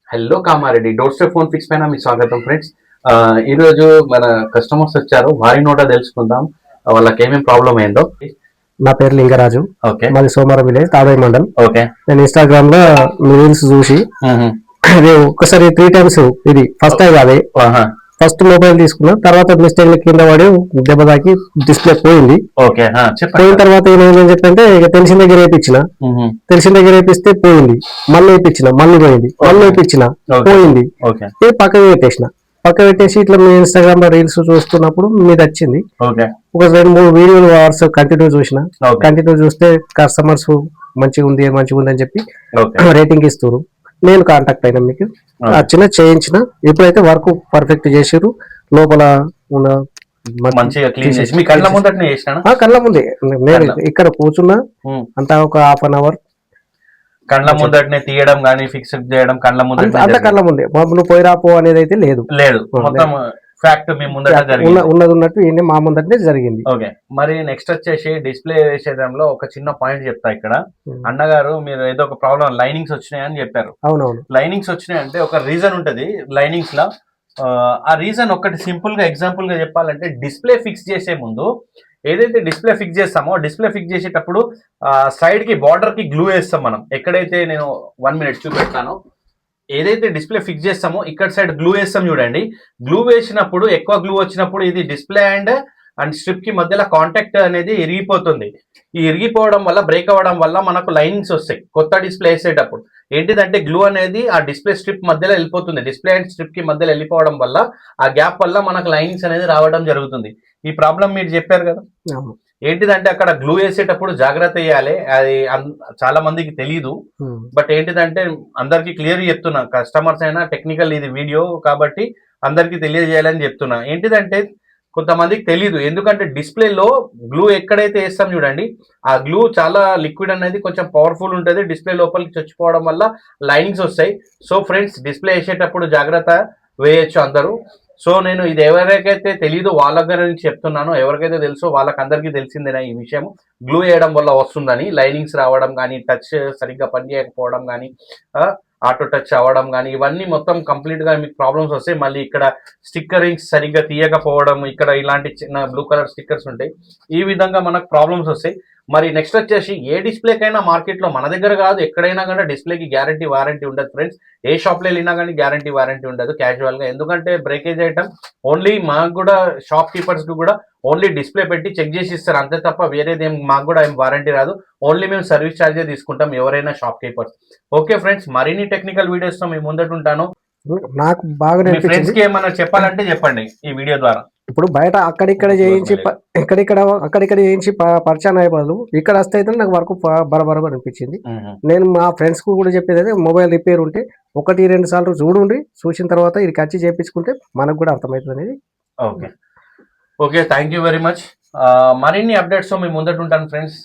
Hello Kamareddy door step phone fix పైన మీ స్వాగతం friends. ఈరోజు మన కస్టమర్స్ వచ్చారు, వారి నోట తెలుసుకుందాం వాళ్ళకి ఏమేమి ప్రాబ్లం అయిందో. నా పేరు లింగరాజు. ఓకే, మాది సోమవారం విలేజ్ తాదాయి మండల్. ఓకే. నేను ఇన్స్టాగ్రామ్ లో రీల్స్ చూసి ఇది ఒక్కసారి 3 times ఇది ఫస్ట్ టైం కాదు. ఫస్ట్ మొబైల్ తీసుకున్నా, తర్వాత మిస్టేక్ కింద పడి దెబ్బ తాకి డిస్ప్లే పోయింది. పోయిన తర్వాత ఏమైందని చెప్పంటే ఇక తెలిసిన దగ్గర వేయించిన, తెలిసిన దగ్గర వేపిస్తే పోయింది. మళ్ళీ వేయించిన, మళ్ళీ పోయింది, మళ్ళీ వేయించిన, పోయింది. పక్కన పెట్టేసిన, పక్క పెట్టేసి ఇట్లా మీ ఇన్స్టాగ్రామ్ లో రీల్స్ చూస్తున్నప్పుడు మీద వచ్చింది. ఒక 2-3 వీడియోలు అవర్స్ కంటిన్యూ చూసిన. కంటిన్యూ చూస్తే కస్టమర్స్ మంచిగా ఉంది అని చెప్పి రేటింగ్ ఇస్తారు. నేను కాంటాక్ట్ అయినా, మీకు వచ్చిన చేయించిన. ఎప్పుడైతే వర్క్ పర్ఫెక్ట్ చేసారు, లోపల ఉన్న కళ్ళ ముందే నేను ఇక్కడ కూర్చున్నా. అంతా ఒక 1/2 hour కళ్ళ ముందటనే తీయడం గానీ ఫిక్స్ చేయడం కళ్ళ ముందు అంత కళ్ళ ముందే. నువ్వు పోయి రాపో అనేది అయితే లేదు. మొత్తం ఫ్యాక్ట్ మీ ముందట ఉన్నది ఉన్నట్టు మా ముందటనే జరిగింది. ఓకే, మరి నెక్స్ట్ వచ్చేసి డిస్ప్లే వేసేదంలో ఒక చిన్న పాయింట్ చెప్తా. ఇక్కడ అన్నగారు మీరు ఏదో ఒక ప్రాబ్లం లైనింగ్స్ వచ్చినాయని చెప్పారు. అవునవును, లైనింగ్స్ వచ్చినాయంటే ఒక రీజన్ ఉంటది లైనింగ్స్ లో. ఆ రీజన్ ఒకటి సింపుల్ గా ఎగ్జాంపుల్ గా చెప్పాలంటే, డిస్ప్లే ఫిక్స్ చేసే ముందు ఏదైతే డిస్ప్లే ఫిక్స్ చేస్తామో, డిస్ప్లే ఫిక్స్ చేసేటప్పుడు సైడ్ కి బార్డర్ కి గ్లూ వేస్తాం మనం. ఎక్కడైతే నేను 1 minute చూపెడతాను, ఏదైతే డిస్ప్లే ఫిక్స్ చేస్తామో ఇక్కడ సైడ్ గ్లూ వేస్తాం చూడండి. గ్లూ వేసినప్పుడు ఎక్కువ గ్లూ వచ్చినప్పుడు ఇది డిస్ప్లే అండ్ స్ట్రిప్ కి మధ్యలో కాంటాక్ట్ అనేది ఇరిగిపోతుంది. ఈ ఇరిగిపోవడం వల్ల, బ్రేక్ అవ్వడం వల్ల మనకు లైనింగ్స్ వస్తాయి. కొత్త డిస్ప్లే వేసేటప్పుడు ఏంటిదంటే గ్లూ అనేది ఆ డిస్ప్లే స్ట్రిప్ మధ్యలో వెళ్ళిపోతుంది. డిస్ప్లే అండ్ స్ట్రిప్ కి మధ్యలో వెళ్ళిపోవడం వల్ల ఆ గ్యాప్ వల్ల మనకు లైనింగ్స్ అనేది రావడం జరుగుతుంది. ఈ ప్రాబ్లం మీరు చెప్పారు కదా, ఏంటిదంటే అక్కడ గ్లూ వేసేటప్పుడు జాగ్రత్త వేయాలి. అది చాలా మందికి తెలీదు. బట్ ఏంటిదంటే అందరికి క్లియర్ చెప్తున్నా, కస్టమర్స్ అయినా టెక్నికల్ ఇది వీడియో కాబట్టి అందరికి తెలియజేయాలని చెప్తున్నా. ఏంటిదంటే కొంతమందికి తెలీదు, ఎందుకంటే డిస్ప్లేలో గ్లూ ఎక్కడైతే వేస్తాం చూడండి, ఆ గ్లూ చాలా లిక్విడ్ అనేది కొంచెం పవర్ఫుల్ ఉంటుంది. డిస్ప్లే లోపలికి చచ్చిపోవడం వల్ల లైనింగ్స్ వస్తాయి. సో ఫ్రెండ్స్, డిస్ప్లే వేసేటప్పుడు జాగ్రత్త వేయచ్చు అందరూ. సో నేను ఇది ఎవరికైతే తెలీదు వాళ్ళ దగ్గర నుంచి చెప్తున్నాను. ఎవరికైతే తెలుసో వాళ్ళకి అందరికీ తెలిసిందేనా ఈ విషయం. గ్లూ వేయడం వల్ల వస్తుందని లైనింగ్స్ రావడం కానీ, టచ్ సరిగ్గా పని చేయకపోవడం కానీ, ఆటో టచ్ అవ్వడం కానీ, ఇవన్నీ మొత్తం కంప్లీట్ గా మీకు ప్రాబ్లమ్స్ వస్తాయి. మళ్ళీ ఇక్కడ స్టిక్కరింగ్స్ సరిగ్గా తీయకపోవడం, ఇక్కడ ఇలాంటి చిన్న బ్లూ కలర్ స్టిక్కర్స్ ఉంటాయి. ఈ విధంగా మనకు ప్రాబ్లమ్స్ వస్తాయి. మరి నెక్స్ట్ వచ్చేసి ఏ డిస్ప్లేకైనా మార్కెట్లో మన దగ్గర కాదు ఎక్కడైనా కానీ డిస్ప్లేకి గ్యారంటీ వారంటీ ఉండదు ఫ్రెండ్స్. ఏ షాప్లో వెళ్ళినా కానీ గ్యారంటీ వారంటీ ఉండదు క్యాజువల్ గా. ఎందుకంటే బ్రేకేజ్ ఐటమ్ ఓన్లీ మాకు కూడా, షాప్ కీపర్స్ కి కూడా ఓన్లీ డిస్ప్లే పెట్టి చెక్ చేసి ఇస్తారు అంతే తప్ప వేరేది మాకు కూడా ఏం వారంటీ రాదు. ఓన్లీ మేము సర్వీస్ ఛార్జే తీసుకుంటాం ఎవరైనా షాప్ కీపర్స్. ఓకే ఫ్రెండ్స్, మరిన్ని టెక్నికల్ వీడియోస్ తో మేము ముందట ఉంటాను. నాకు బాగా ఫ్రెండ్స్ కి ఏమన్నా చెప్పాలంటే చెప్పండి ఈ వీడియో ద్వారా. ఇప్పుడు బయట అక్కడిక్కడ చేయించి పరిచయం అయిపోదు. ఇక్కడ వస్తే అయితే నాకు వర్క్ బరబరబర్ అనిపించింది. నేను మా ఫ్రెండ్స్ కు కూడా చెప్పేది అయితే, మొబైల్ రిపేర్ ఉంటే 1-2 సార్లు చూడండి. చూసిన తర్వాత ఇది ఖర్చు చేయించుకుంటే మనకు కూడా అర్థమవుతుంది అనేది. Okay, thank you very much. మరిన్ని అప్డేట్స్ మేము ముందట ఉంటాను ఫ్రెండ్స్.